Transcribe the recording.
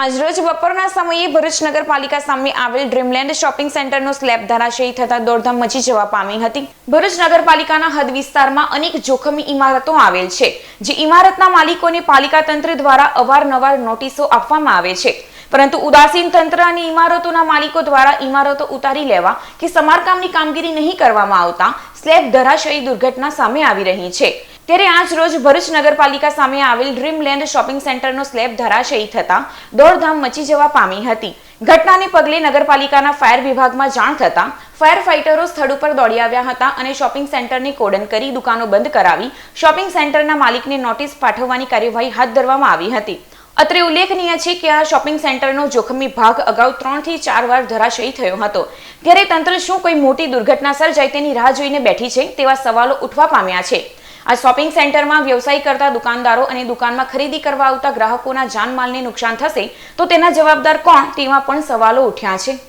આજરોજ બપોરના સમયે ભરૂચ નગરપાલિકા સામે આવેલ ડ્રીમલેન્ડ શોપિંગ સેન્ટરનો સ્લેબ ધરાશયી થતા દોડધામ મચી જવા પામી હતી. ભરૂચ નગરપાલિકાના હદ વિસ્તારમાં અનેક જોખમી ઇમારતો આવેલ છે, જે ઇમારતના માલિકોને પાલિકા તંત્ર દ્વારા અવારનવાર નોટિસો આપવામાં આવે છે, પરંતુ ઉદાસીન તંત્ર અને ઇમારતોના માલિકો દ્વારા ઇમારતો ઉતારી લેવા કે સમારકામની કામગીરી નહીં કરવામાં આવતા સ્લેબ ધરાશયી દુર્ઘટના સામે આવી રહી છે. ત્યારે આજ રોજ ભરૂચ નગરપાલિકા સામે આવેલ ડ્રીમલેન્ડ શોપિંગ સેન્ટરનો સ્લેબ ધરાશયી થતા દોડધામ મચી જવા પામી હતી. ઘટનાને પગલે નગરપાલિકાના ફાયર વિભાગમાં જાણ થતા ફાયર ફાઇટરો સ્થળ ઉપર દોડી આવ્યા હતા અને શોપિંગ સેન્ટરને કોર્ડન કરી દુકાનો બંધ કરાવી શોપિંગ સેન્ટરના માલિકને નોટિસ પાઠવવાની કાર્યવાહી હાથ ધરવામાં આવી હતી. અત્રે ઉલ્લેખનીય છે કે આ શોપિંગ સેન્ટરનો જોખમી ભાગ અગાઉ 3 થી 4 વાર ધરાશયી થયો હતો. ત્યારે તંત્ર શું કોઈ મોટી દુર્ઘટના સર્જાય તેની રાહ જોઈને બેઠી છે તેવા સવાલો ઉઠવા પામ્યા છે. આ શોપિંગ સેન્ટરમાં વ્યવસાય કરતા દુકાનદારો અને દુકાનમાં ખરીદી કરવા આવતા ગ્રાહકોના જાનમાલને નુકસાન થશે તો તેના જવાબદાર કોણ તેવા પણ સવાલો ઉઠ્યા છે.